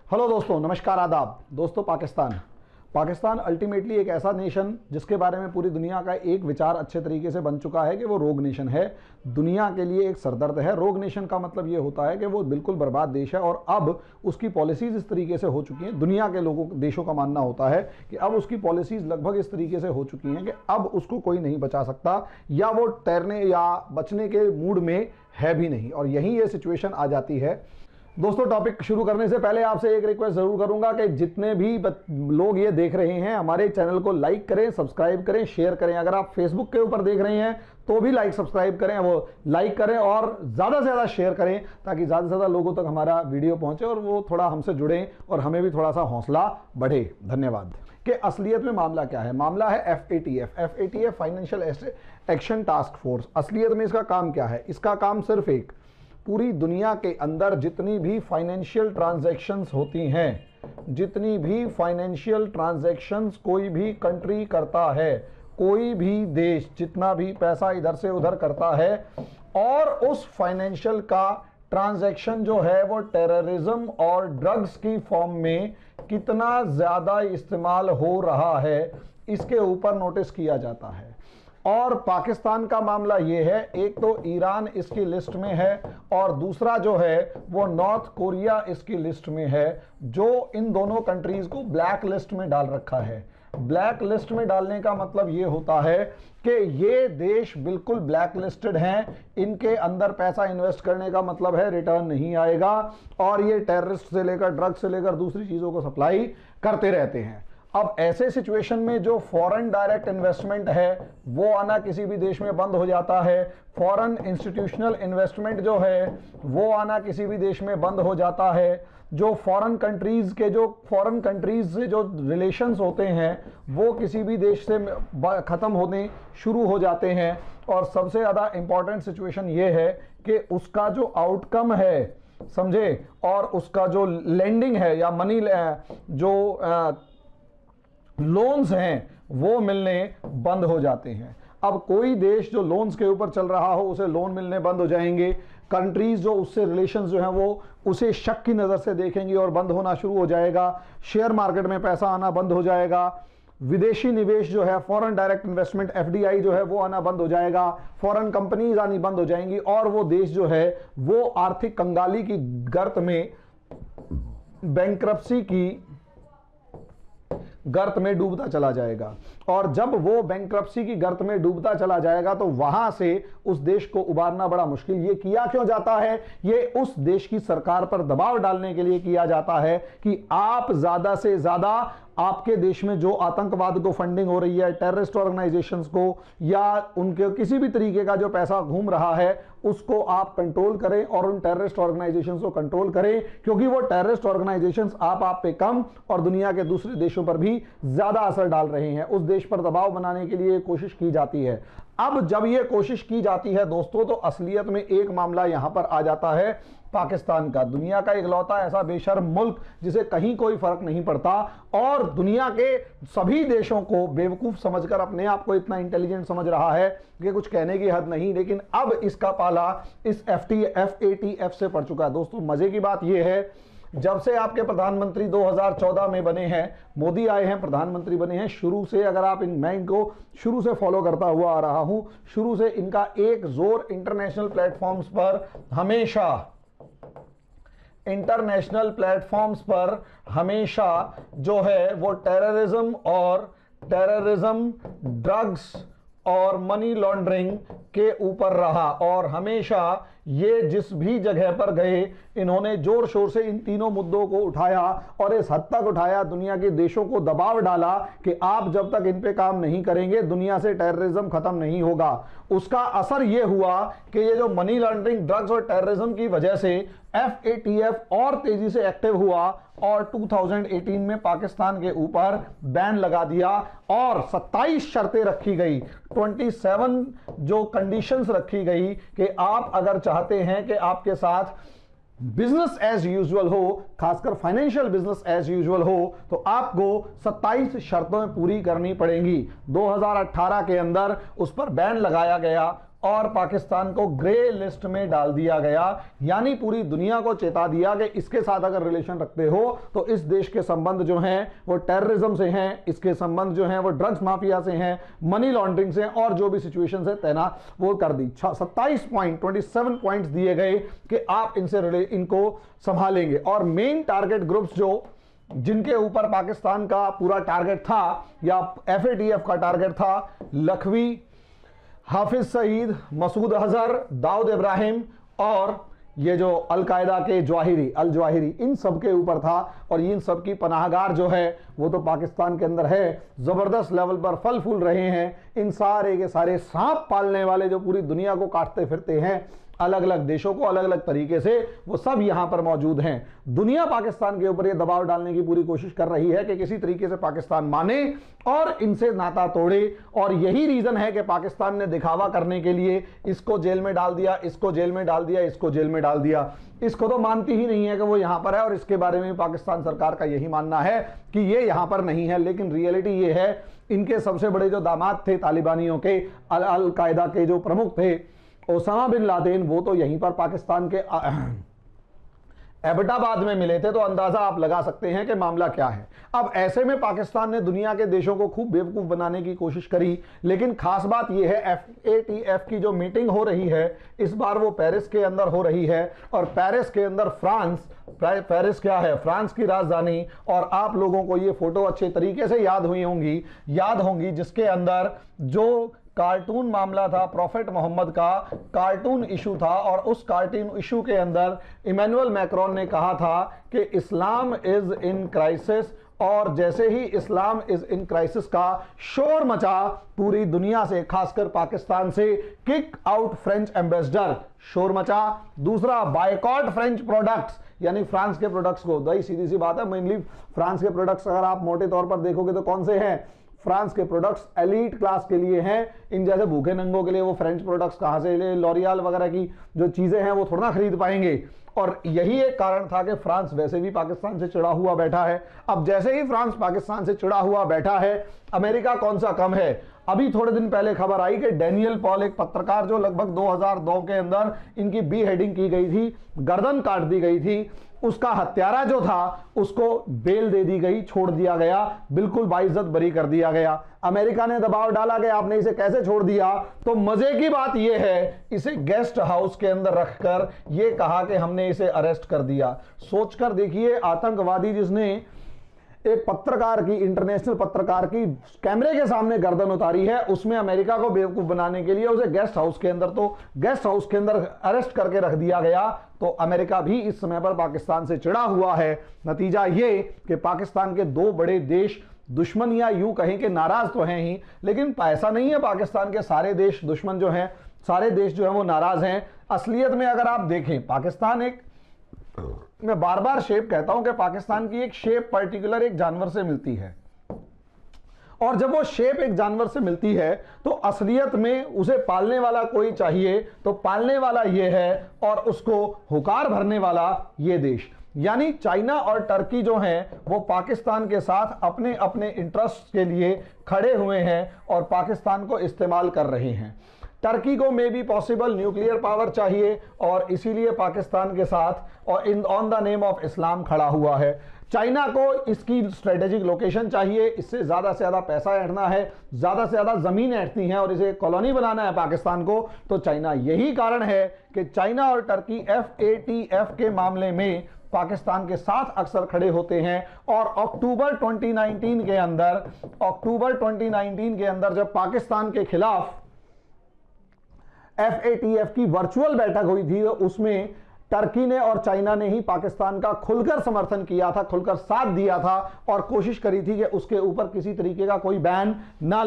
Hello दोस्तों, नमस्कार, आदाब। दोस्तों, पाकिस्तान अल्टीमेटली एक ऐसा नेशन जिसके बारे में पूरी दुनिया का एक विचार अच्छे तरीके से बन चुका है कि वो रोग नेशन है। दुनिया के लिए एक सरदर्द है। रोग नेशन का मतलब ये होता है कि वो बिल्कुल बर्बाद देश है और अब उसकी पॉलिसीज इस तरीके से हो चुकी हैं। दुनिया के देशों का मानना होता है कि अब उसकी पॉलिसीज लगभग इस तरीके से हो चुकी हैं कि अब उसको कोई नहीं बचा सकता, या वो तैरने या बचने के मूड में है भी नहीं। और यही ये सिचुएशन आ जाती है। दोस्तों, टॉपिक शुरू करने से पहले आपसे एक रिक्वेस्ट जरूर करूंगा कि जितने भी लोग ये देख रहे हैं, हमारे चैनल को लाइक करें, सब्सक्राइब करें, शेयर करें। अगर आप फेसबुक के ऊपर देख रहे हैं तो भी लाइक सब्सक्राइब करें, वो लाइक करें और ज़्यादा से ज़्यादा शेयर करें ताकि ज़्यादा से ज़्यादा लोगों तक हमारा वीडियो पहुंचे और वो थोड़ा हमसे जुड़ें और हमें भी थोड़ा सा हौसला बढ़े। धन्यवाद। कि असलियत में मामला क्या है? मामला है FATF, financial action task force. असलियत में इसका काम क्या है? इसका काम सिर्फ एक, पूरी दुनिया के अंदर जितनी भी फाइनेंशियल ट्रांजैक्शंस होती हैं, जितनी भी फाइनेंशियल ट्रांजैक्शंस कोई भी कंट्री करता है, कोई भी देश जितना भी पैसा इधर से उधर करता है, और उस फाइनेंशियल का ट्रांजैक्शन जो है वो टेररिज्म और ड्रग्स की फॉर्म में कितना ज्यादा इस्तेमाल हो रहा है, इसके ऊपर नोटिस किया जाता है। और पाकिस्तान का मामला ये है, एक तो ईरान इसकी लिस्ट में है और दूसरा जो है वो नॉर्थ कोरिया इसकी लिस्ट में है, जो इन दोनों कंट्रीज को ब्लैक लिस्ट में डाल रखा है। ब्लैक लिस्ट में डालने का मतलब ये होता है कि ये देश बिल्कुल ब्लैक लिस्टेड हैं, इनके अंदर पैसा इन्वेस्ट करने का मतलब है रिटर्न नहीं आएगा, और ये टेररिस्ट से लेकर ड्रग्स से लेकर दूसरी चीजों को सप्लाई करते रहते हैं। अब ऐसे सिचुएशन में जो फॉरेन डायरेक्ट इन्वेस्टमेंट है वो आना किसी भी देश में बंद हो जाता है। फॉरेन इंस्टीट्यूशनल इन्वेस्टमेंट जो है वो आना किसी भी देश में बंद हो जाता है। जो फॉरेन कंट्रीज से जो रिलेशंस होते हैं वो किसी भी देश से खत्म होने शुरू हो जाते हैं। और सबसे ज़्यादा इंपॉर्टेंट सिचुएशन ये है कि उसका जो आउटकम है, समझे, और उसका जो लेंडिंग है या मनी जो लोन्स हैं वो मिलने बंद हो जाते हैं। अब कोई देश जो लोन्स के ऊपर चल रहा हो उसे लोन मिलने बंद हो जाएंगे। कंट्रीज जो उससे रिलेशंस जो हैं वो उसे शक की नज़र से देखेंगी और बंद होना शुरू हो जाएगा। शेयर मार्केट में पैसा आना बंद हो जाएगा। विदेशी निवेश जो है, फॉरेन डायरेक्ट इन्वेस्टमेंट FDI जो है वो आना बंद हो जाएगा। फॉरेन कंपनीज आनी बंद हो जाएंगी और वो देश जो है वो आर्थिक कंगाली की गर्त में, बैंक्रप्सी की गर्त में डूबता चला जाएगा। और जब वो बैंक्रप्सी की गर्त में डूबता चला जाएगा तो वहां से उस देश को उबारना बड़ा मुश्किल। ये किया क्यों जाता है? ये उस देश की सरकार पर दबाव डालने के लिए किया जाता है कि आप ज्यादा से ज्यादा आपके देश में जो आतंकवाद को फंडिंग हो रही है, टेररिस्ट ऑर्गेनाइजेशंस को, या उनके किसी भी तरीके का जो पैसा घूम रहा है उसको आप कंट्रोल करें और उन टेररिस्ट ऑर्गेनाइजेशंस को कंट्रोल करें, क्योंकि वो टेररिस्ट ऑर्गेनाइजेशंस आप पे कम और दुनिया के दूसरे देशों पर भी ज्यादा असर डाल रहे हैं। उस देश पर दबाव बनाने के लिए कोशिश की जाती है। अब जब ये कोशिश की जाती है दोस्तों, तो असलियत में एक मामला यहां पर आ जाता है पाकिस्तान का। दुनिया का इकलौता ऐसा बेशर्म मुल्क जिसे कहीं कोई फर्क नहीं पड़ता और दुनिया के सभी देशों को बेवकूफ समझकर अपने आप को इतना इंटेलिजेंट समझ रहा है कि कुछ कहने की हद नहीं। लेकिन अब इसका पाला इस FATF से पड़ चुका है। दोस्तों, मजे की बात यह है, जब से आपके प्रधानमंत्री 2014 में बने हैं, मोदी आए हैं, प्रधानमंत्री बने हैं, शुरू से अगर आप मैं इनको शुरू से फॉलो करता हुआ आ रहा हूं, शुरू से इनका एक जोर इंटरनेशनल प्लेटफॉर्म्स पर हमेशा जो है वो टेररिज्म, ड्रग्स और मनी लॉन्ड्रिंग के ऊपर रहा। और हमेशा ये जिस भी जगह पर गए इन्होंने जोर शोर से इन तीनों मुद्दों को उठाया और इस हद तक उठाया, दुनिया के देशों को दबाव डाला कि आप जब तक इन पे काम नहीं करेंगे दुनिया से टेररिज्म खत्म नहीं होगा। उसका असर यह हुआ कि ये जो मनी लॉन्ड्रिंग, ड्रग्स और टेररिज्म की वजह से FATF और तेजी से एक्टिव हुआ और 2018 में पाकिस्तान के ऊपर बैन लगा दिया और 27 शर्तें रखी गई, 27 जो कंडीशंस रखी गई कि आप अगर चाहते हैं कि आपके साथ बिजनेस एज यूजुअल हो, खासकर फाइनेंशियल बिजनेस एज यूजुअल हो, तो आपको 27 शर्तें पूरी करनी पड़ेंगी। 2018 के अंदर उस पर बैन लगाया गया और पाकिस्तान को ग्रे लिस्ट में डाल दिया गया। यानी पूरी दुनिया को चेता दिया कि इसके साथ अगर रिलेशन रखते हो तो इस देश के संबंध जो हैं वो टेररिज्म से हैं, इसके संबंध जो हैं वो ड्रग्स माफिया से हैं, मनी लॉन्ड्रिंग से, और जो भी सिचुएशन है तैनात वो कर दी। 27 पॉइंट्स दिए गए कि आप इनको संभालेंगे। और मेन टारगेट ग्रुप्स जो जिनके ऊपर पाकिस्तान का पूरा टारगेट था या FATF का टारगेट था, लखवी, हाफिज सईद, मसूद अजहर, दाऊद इब्राहिम और ये जो अलकायदा के अल जवाहिरी, इन सब के ऊपर था। और इन सब की पनाहगार जो है वो तो पाकिस्तान के अंदर है, जबरदस्त लेवल पर फल फूल रहे हैं। इन सारे के सारे सांप पालने वाले जो पूरी दुनिया को काटते फिरते हैं, अलग अलग देशों को अलग अलग तरीके से, वो सब यहां पर मौजूद हैं। दुनिया पाकिस्तान के ऊपर ये दबाव डालने की पूरी कोशिश कर रही है कि किसी तरीके से पाकिस्तान माने और इनसे नाता तोड़े। और यही रीजन है कि पाकिस्तान ने दिखावा करने के लिए इसको जेल में डाल दिया, इसको जेल में डाल दिया, इसको जेल में डाल दिया। इसको तो मानती ही नहीं है कि वो यहां पर है, और इसके बारे में पाकिस्तान सरकार का यही मानना है कि ये यहां पर नहीं है। लेकिन रियलिटी ये है, इनके सबसे बड़े जो दामाद थे तालिबानियों के, अल कायदा के जो प्रमुख थे ओसामा बिन लादेन, वो तो यहीं पर पाकिस्तान के एबटाबाद में मिले थे। तो अंदाजा आप लगा सकते हैं कि मामला क्या है। अब ऐसे में पाकिस्तान ने दुनिया के देशों को खूब बेवकूफ बनाने की कोशिश करी। लेकिन खास बात यह है, FATF की जो मीटिंग हो रही है इस बार वो पेरिस के अंदर हो रही है। और पेरिस के अंदर पेरिस क्या है, फ्रांस की राजधानी। और आप लोगों को ये फोटो अच्छे तरीके से याद होंगी जिसके अंदर जो कार्टून मामला था, प्रॉफेट मोहम्मद का कार्टून इशू था। और उस कार्टून इशू के अंदर इमैनुअल मैक्रोन ने कहा था कि इस्लाम इज इन क्राइसिस। और जैसे ही इस्लाम इज इन क्राइसिस का शोर मचा पूरी दुनिया से, खासकर पाकिस्तान से, किक आउट फ्रेंच एम्बेसडर, शोर मचा। दूसरा, बायकॉट फ्रेंच प्रोडक्ट्स, यानी फ्रांस के प्रोडक्ट्स को। दही सीधी सी बात है, मेनली फ्रांस के प्रोडक्ट्स अगर आप मोटे तौर पर देखोगे तो कौन से हैं, फ्रांस के प्रोडक्ट्स एलीट क्लास के लिए हैं। इन जैसे भूखे नंगों के लिए वो फ्रेंच प्रोडक्ट्स कहां से ले, लॉरियल वगैरह की जो चीजें हैं वो थोड़ा ना खरीद पाएंगे। और यही एक कारण था कि फ्रांस वैसे भी पाकिस्तान से चिढ़ा हुआ बैठा है। अब जैसे ही फ्रांस पाकिस्तान से चिढ़ा हुआ बैठा है, अमेरिका कौन सा कम है। अभी थोड़े दिन पहले खबर आई कि डैनियल पॉल, एक पत्रकार जो लगभग 2002 के अंदर इनकी बीहेडिंग की गई थी, गर्दन काट दी गई थी, उसका हत्यारा जो था उसको बेल दे दी गई, छोड़ दिया गया, बिल्कुल बाइज्जत बरी कर दिया गया। अमेरिका ने दबाव डाला कि आपने इसे कैसे छोड़ दिया। तो मजे की बात यह है, इसे गेस्ट हाउस के अंदर रखकर यह कहा कि हमने इसे अरेस्ट कर दिया। सोचकर देखिए, आतंकवादी जिसने एक पत्रकार की, इंटरनेशनल पत्रकार की कैमरे के सामने गर्दन उतारी है, उसमें अमेरिका को बेवकूफ बनाने के लिए उसे गेस्ट हाउस के अंदर अरेस्ट करके रख दिया गया। तो अमेरिका भी इस समय पर पाकिस्तान से चिढ़ा हुआ है। नतीजा ये कि पाकिस्तान के दो बड़े देश दुश्मन, या यूं कहें कि नाराज तो हैं ही, लेकिन ऐसा नहीं है पाकिस्तान के सारे देश दुश्मन जो हैं, सारे देश जो हैं वो नाराज हैं। असलियत में अगर आप देखें, पाकिस्तान एक, मैं बार बार शेप कहता हूं कि पाकिस्तान की एक शेप पर्टिकुलर एक जानवर से मिलती है। और जब वो शेप एक जानवर से मिलती है तो असलियत में उसे पालने वाला कोई चाहिए, तो पालने वाला ये है और उसको हुकार भरने वाला ये देश। यानी चाइना और टर्की जो हैं वो पाकिस्तान के साथ अपने अपने इंटरेस्ट के लिए खड़े हुए हैं और पाकिस्तान को इस्तेमाल कर रहे हैं। टर्की को may be possible nuclear power चाहिए और इसीलिए पाकिस्तान के साथ और on the name of Islam खड़ा हुआ है। चाइना को इसकी स्ट्रेटेजिक लोकेशन चाहिए, इससे ज़्यादा से ज़्यादा पैसा ऐंठना है, ज़्यादा से ज़्यादा ज़मीन ऐंठती हैं और इसे कॉलोनी बनाना है पाकिस्तान को। तो चाइना, यही कारण है कि चाइना और टर्की FATF के मामले में पाकिस्तान के साथ अक्सर खड़े होते हैं। और अक्टूबर 2019 के अंदर जब पाकिस्तान के खिलाफ FATF की वर्चुअल बैठक हुई थी, तो उसमें टर्की ने और चाइना ने ही पाकिस्तान का खुलकर समर्थन किया था, खुलकर साथ दिया था और कोशिश करी थी कि उसके ऊपर किसी तरीके का कोई बैन ना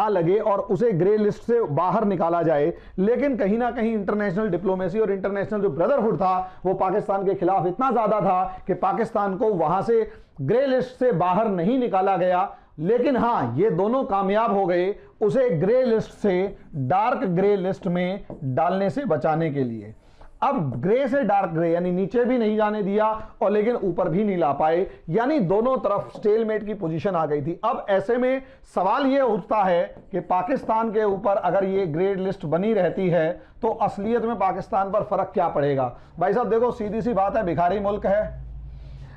लगे, और उसे ग्रे लिस्ट से बाहर निकाला जाए। लेकिन कहीं ना कहीं इंटरनेशनल डिप्लोमेसी और इंटरनेशनल जो ब्रदरहुड था वो पाकिस्तान के खिलाफ इतना ज्यादा था कि पाकिस्तान को वहां से ग्रे लिस्ट से बाहर नहीं निकाला गया। लेकिन हां, ये दोनों कामयाब हो गए उसे ग्रे लिस्ट से डार्क ग्रे लिस्ट में डालने से बचाने के लिए। अब ग्रे से डार्क ग्रे, यानी नीचे भी नहीं जाने दिया और लेकिन ऊपर भी नहीं ला पाए, यानी दोनों तरफ स्टेलमेट की पोजीशन आ गई थी। अब ऐसे में सवाल यह उठता है कि पाकिस्तान के ऊपर अगर ये ग्रेड लिस्ट बनी रहती है तो असलियत में पाकिस्तान पर फर्क क्या पड़ेगा? भाई साहब देखो, सीधी सी बात है, भिखारी मुल्क है।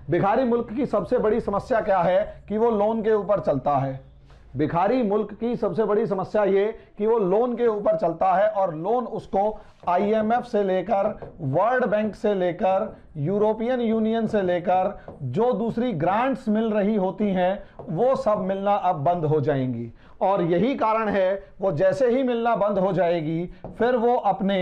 भिखारी मुल्क की सबसे बड़ी समस्या क्या है कि वो लोन के ऊपर चलता है। भिखारी मुल्क की सबसे बड़ी समस्या ये कि वो लोन के ऊपर चलता है और लोन उसको आईएमएफ से लेकर, वर्ल्ड बैंक से लेकर, यूरोपियन यूनियन से लेकर जो दूसरी ग्रांट्स मिल रही होती हैं वो सब मिलना अब बंद हो जाएंगी। और यही कारण है वो जैसे ही मिलना बंद हो जाएगी फिर वो अपने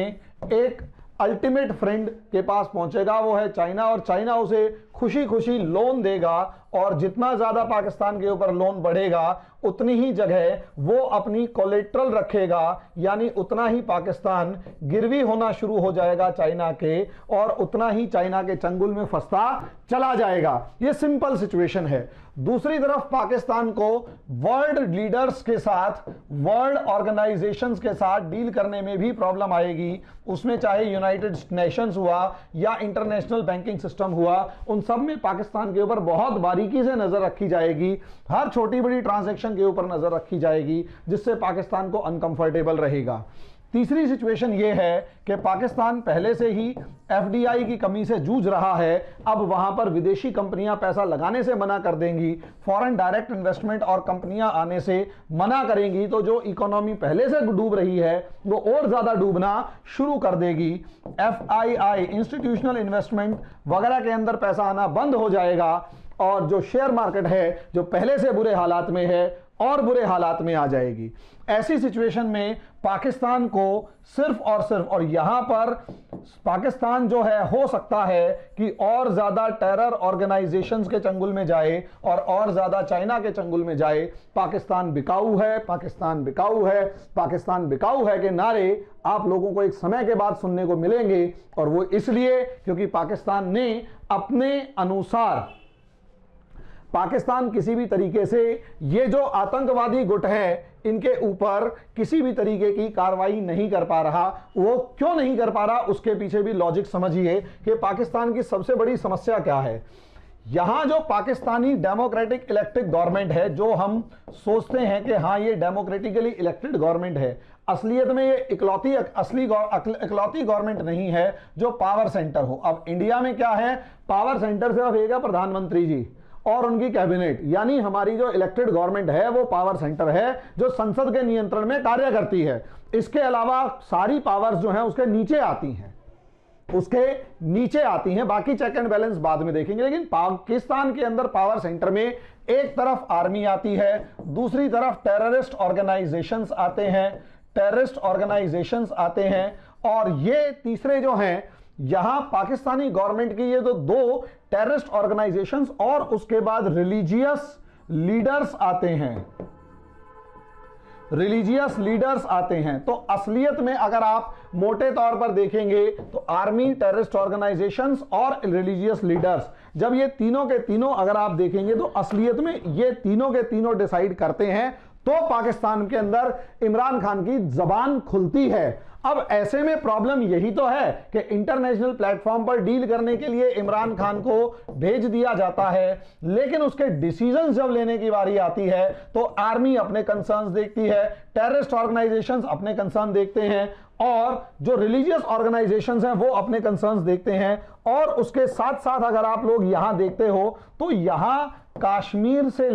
एक अल्टीमेट फ्रेंड के पास पहुंचेगा, वो है चाइना, और चाइना उसे खुशी खुशी लोन देगा। और जितना ज्यादा पाकिस्तान के ऊपर लोन बढ़ेगा उतनी ही जगह वो अपनी कोलेट्रल रखेगा, यानी उतना ही पाकिस्तान गिरवी होना शुरू हो जाएगा चाइना के, और उतना ही चाइना के चंगुल में फंसता चला जाएगा। ये सिंपल सिचुएशन है। दूसरी तरफ पाकिस्तान को वर्ल्ड लीडर्स के साथ, वर्ल्ड ऑर्गेनाइजेशंस के साथ डील करने में भी प्रॉब्लम आएगी। उसमें चाहे यूनाइटेड नेशंस हुआ या इंटरनेशनल बैंकिंग सिस्टम हुआ, उन सब में पाकिस्तान के ऊपर बहुत बारीकी से नजर रखी जाएगी। हर छोटी बड़ी ट्रांजैक्शन के ऊपर नजर रखी जाएगी, जिससे पाकिस्तान को अनकंफर्टेबल रहेगा। तीसरी सिचुएशन यह है कि पाकिस्तान पहले से ही एफडीआई की कमी से जूझ रहा है। अब वहां पर विदेशी कंपनियां पैसा लगाने से मना कर देंगी, फॉरेन डायरेक्ट इन्वेस्टमेंट और कंपनियां आने से मना करेंगी, तो जो इकोनॉमी पहले से डूब रही है वो और ज्यादा डूबना शुरू कर देगी। एफआईआई, इंस्टीट्यूशनल इन्वेस्टमेंट वगैरह के अंदर पैसा आना बंद हो जाएगा, और जो शेयर मार्केट है जो पहले से बुरे हालात में है और बुरे हालात में आ जाएगी। ऐसी सिचुएशन में पाकिस्तान को सिर्फ और सिर्फ, और यहां पर पाकिस्तान जो है हो सकता है कि और ज्यादा टेरर ऑर्गेनाइजेशंस के चंगुल में जाए और ज्यादा चाइना के चंगुल में जाए। पाकिस्तान बिकाऊ है, पाकिस्तान बिकाऊ है, पाकिस्तान बिकाऊ है के नारे आप लोगों को एक समय के बाद सुनने को मिलेंगे, और वो इसलिए क्योंकि पाकिस्तान ने अपने अनुसार, पाकिस्तान किसी भी तरीके से ये जो आतंकवादी गुट है इनके ऊपर किसी भी तरीके की कार्रवाई नहीं कर पा रहा। वो क्यों नहीं कर पा रहा, उसके पीछे भी लॉजिक समझिए कि पाकिस्तान की सबसे बड़ी समस्या क्या है। यहां जो पाकिस्तानी डेमोक्रेटिक इलेक्टेड गवर्नमेंट है, जो हम सोचते हैं कि हाँ ये डेमोक्रेटिकली इलेक्टेड गवर्नमेंट है, असलियत में ये इकलौती गवर्नमेंट नहीं है जो पावर सेंटर हो। अब इंडिया में क्या है, पावर सेंटर सिर्फ एक है, प्रधानमंत्री जी और उनकी कैबिनेट, यानी हमारी जो इलेक्टेड गवर्नमेंट है वो पावर सेंटर है जो संसद के नियंत्रण में कार्य करती है। इसके अलावा सारी पावर्स जो हैं उसके नीचे आती हैं, उसके नीचे आती हैं। बाकी चेक एंड बैलेंस बाद में देखेंगे, लेकिन पाकिस्तान के अंदर पावर सेंटर में एक तरफ आर्मी आती है, दूसरी तरफ टेररिस्ट ऑर्गेनाइजेशंस आते हैं, और ये तीसरे जो हैं, यहां पाकिस्तानी गवर्नमेंट की ये तो दो टेररिस्ट ऑर्गेनाइजेशंस और उसके बाद रिलीजियस लीडर्स आते हैं। तो असलियत में अगर आप मोटे तौर पर देखेंगे तो आर्मी, टेररिस्ट ऑर्गेनाइजेशंस और रिलीजियस लीडर्स, जब ये तीनों के तीनों अगर आप देखेंगे तो असलियत में ये तीनों के तीनों डिसाइड करते हैं, तो पाकिस्तान के अंदर इमरान खान की जबान खुलती है। अब ऐसे में प्रॉब्लम यही तो है कि इंटरनेशनल प्लेटफॉर्म पर डील करने के लिए इमरान खान को भेज दिया जाता है, लेकिन उसके डिसीजंस जब लेने की बारी आती है तो आर्मी अपने कंसर्न्स देखती है, टेररिस्ट ऑर्गेनाइजेशंस अपने कंसर्न देखते हैं, और जो रिलीजियस ऑर्गेनाइजेशंस हैं वो अपने कंसर्न्स देखते हैं। और उसके साथ साथ अगर आप लोग यहां देखते हो तो यहां कश्मीर से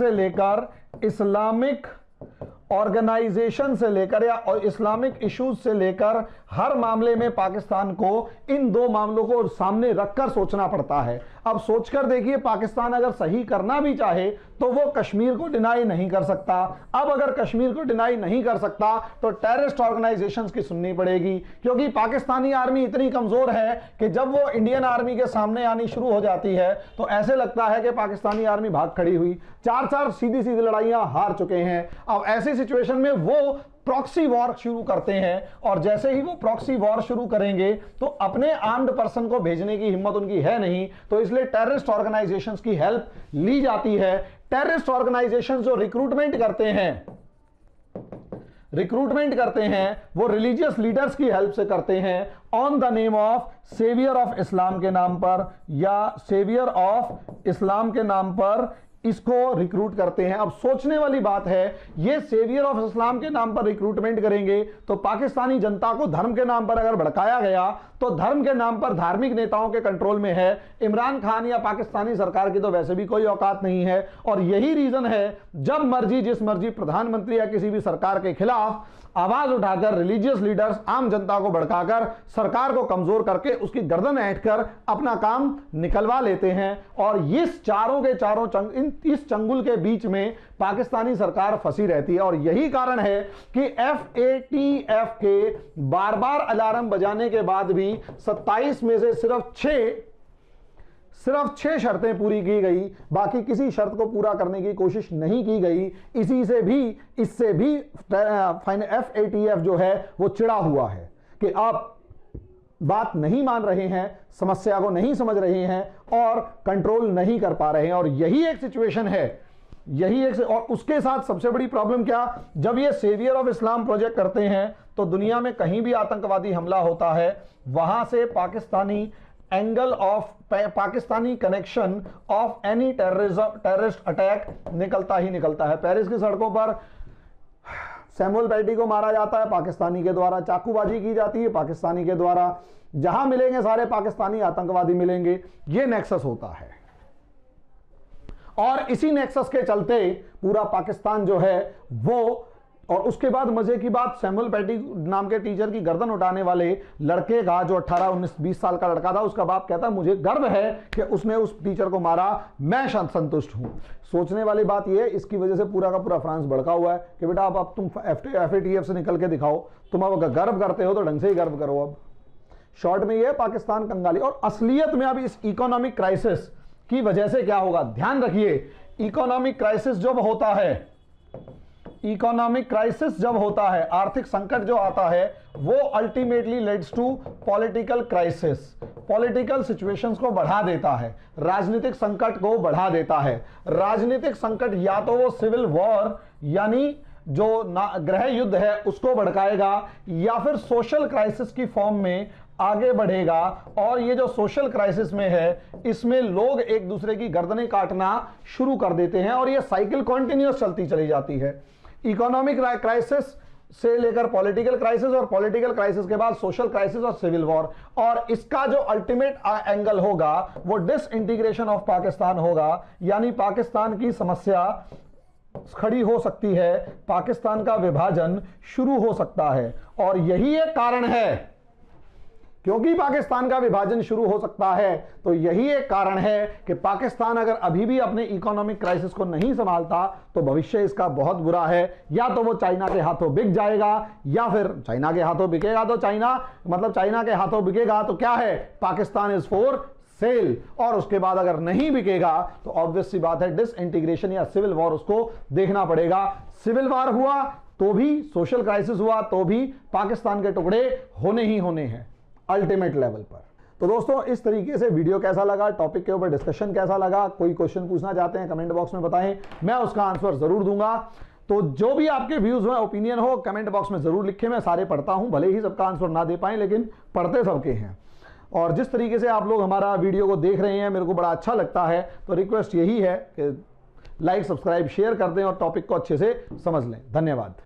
लेकर इस्लामिक ऑर्गेनाइजेशन से लेकर या इस्लामिक इश्यूज से लेकर हर मामले में पाकिस्तान को इन दो मामलों को सामने रखकर सोचना पड़ता है। अब सोचकर देखिए, पाकिस्तान अगर सही करना भी चाहे तो वो कश्मीर को डिनाई नहीं कर सकता। अब अगर कश्मीर को डिनाई नहीं कर सकता तो टेररिस्ट ऑर्गेनाइजेशंस की सुननी पड़ेगी, क्योंकि पाकिस्तानी आर्मी इतनी कमजोर है कि जब वो इंडियन आर्मी के सामने आनी शुरू हो जाती है तो ऐसे लगता है कि पाकिस्तानी आर्मी भाग खड़ी हुई। 4 सीधी सीधी लड़ाइयां हार चुके हैं। अब ऐसी सिचुएशन में वो प्रॉक्सी वॉर शुरू करते हैं, और जैसे ही वो प्रॉक्सी वॉर शुरू करेंगे तो अपने आर्म्ड पर्सन को भेजने की हिम्मत उनकी है नहीं, तो इसलिए टेररिस्ट ऑर्गेनाइजेशंस की हेल्प ली जाती है। टेररिस्ट ऑर्गेनाइजेशंस जो रिक्रूटमेंट करते हैं, रिक्रूटमेंट करते हैं वो रिलीजियस लीडर्स की हेल्प से करते हैं, on the name of saviour of Islam के नाम पर, या सेवियर ऑफ इस्लाम के नाम पर इसको रिक्रूट करते हैं। अब सोचने वाली बात है, ये सेवियर ऑफ इस्लाम के नाम पर रिक्रूटमेंट करेंगे तो पाकिस्तानी जनता को धर्म के नाम पर अगर भड़काया गया तो धर्म के नाम पर धार्मिक नेताओं के कंट्रोल में है। इमरान खान या पाकिस्तानी सरकार की तो वैसे भी कोई औकात नहीं है, और यही रीजन है जब मर्जी जिस मर्जी प्रधानमंत्री या किसी भी सरकार के खिलाफ आवाज उठाकर रिलीजियस लीडर्स आम जनता को भड़काकर सरकार को कमजोर करके उसकी गर्दन ऐंठकर अपना काम निकलवा लेते हैं। और इस चारों के चारों इस चंगुल के बीच में पाकिस्तानी सरकार फंसी रहती है। और यही कारण है कि FATF के बार बार अलार्म बजाने के बाद भी 27 में से सिर्फ 6 शर्तें पूरी की गई, बाकी किसी शर्त को पूरा करने की कोशिश नहीं की गई। इससे भी FATF जो है वो चिढ़ा हुआ है कि आप बात नहीं मान रहे हैं, समस्या को नहीं समझ रहे हैं और कंट्रोल नहीं कर पा रहे हैं। और यही एक सिचुएशन है, और उसके साथ सबसे बड़ी प्रॉब्लम क्या, जब ये सेवियर ऑफ इस्लाम प्रोजेक्ट करते हैं तो दुनिया में कहीं भी आतंकवादी हमला होता है वहां से Pakistani angle of Pakistani connection of any terrorist attack निकलता ही निकलता है। पेरिस की सड़कों पर सैमुअल पैटी को मारा जाता है पाकिस्तानी के द्वारा, चाकूबाजी की जाती है पाकिस्तानी के द्वारा, जहां मिलेंगे सारे पाकिस्तानी आतंकवादी मिलेंगे। यह नेक्सस होता है और इसी नेक्सस के चलते पूरा पाकिस्तान जो है वो, और उसके बाद मजे की बात, सैमुअल पैटी नाम के टीचर की गर्दन उठाने वाले लड़के का, जो 18, 19, 20 साल का लड़का था, उसका बाप कहता मुझे गर्व है कि उसने उस टीचर को मारा, मैं संतुष्ट हूं। सोचने वाली बात यह है, इसकी वजह से पूरा का पूरा फ्रांस भड़का हुआ है कि बेटा अब तुम FATF से निकल के दिखाओ, तुम अब गर्व करते हो तो ढंग से ही गर्व करो। अब शॉर्ट में यह पाकिस्तान कंगाली। और असलियत में अब इस इकोनॉमिक क्राइसिस की वजह से क्या होगा, ध्यान रखिए, इकोनॉमिक क्राइसिस जब होता है, आर्थिक संकट जो आता है, वो ultimately leads to political crisis, political situations को बढ़ा देता है, राजनीतिक संकट को बढ़ा देता है। राजनीतिक संकट या तो वो सिविल वॉर यानी जो गृह युद्ध है उसको भड़काएगा, या फिर सोशल क्राइसिस की फॉर्म में आगे बढ़ेगा। और ये जो सोशल क्राइसिस में है, इसमें लोग एक दूसरे की गर्दनें काटना शुरू कर देते हैं और ये साइकिल कॉन्टिन्यूअस चलती चली जाती है। इकोनॉमिक क्राइसिस से लेकर पॉलिटिकल क्राइसिस, और पॉलिटिकल क्राइसिस के बाद सोशल क्राइसिस और सिविल वॉर। और इसका जो अल्टीमेट एंगल होगा वो डिसइंटीग्रेशन ऑफ पाकिस्तान होगा, यानी पाकिस्तान की समस्या खड़ी हो सकती है, पाकिस्तान का विभाजन शुरू हो सकता है। और यही एक कारण है, क्योंकि पाकिस्तान का विभाजन शुरू हो सकता है, तो यही एक कारण है कि पाकिस्तान अगर अभी भी अपने इकोनॉमिक क्राइसिस को नहीं संभालता तो भविष्य इसका बहुत बुरा है। या तो वो चाइना के हाथों बिक जाएगा, या फिर चाइना के हाथों बिकेगा तो चाइना के हाथों बिकेगा तो क्या है, पाकिस्तान इज फॉर सेल। और उसके बाद अगर नहीं बिकेगा तो ऑब्वियस सी बात है डिसइंटीग्रेशन या सिविल वॉर उसको देखना पड़ेगा। सिविल वॉर हुआ तो भी, सोशल क्राइसिस हुआ तो भी पाकिस्तान के टुकड़े होने ही होने हैं अल्टीमेट लेवल पर। तो दोस्तों, इस तरीके से वीडियो कैसा लगा, टॉपिक के ऊपर डिस्कशन कैसा लगा, कोई क्वेश्चन पूछना चाहते हैं कमेंट बॉक्स में बताएं, मैं उसका आंसर जरूर दूंगा। तो जो भी आपके व्यूज हो, ओपिनियन हो, कमेंट बॉक्स में जरूर लिखें, मैं सारे पढ़ता हूं, भले ही सबका आंसर ना दे पाए लेकिन पढ़ते सबके हैं। और जिस तरीके से आप लोग हमारा वीडियो को देख रहे हैं मेरे को बड़ा अच्छा लगता है, तो रिक्वेस्ट यही है कि लाइक, सब्सक्राइब, शेयर कर दें और टॉपिक को अच्छे से समझ लें। धन्यवाद।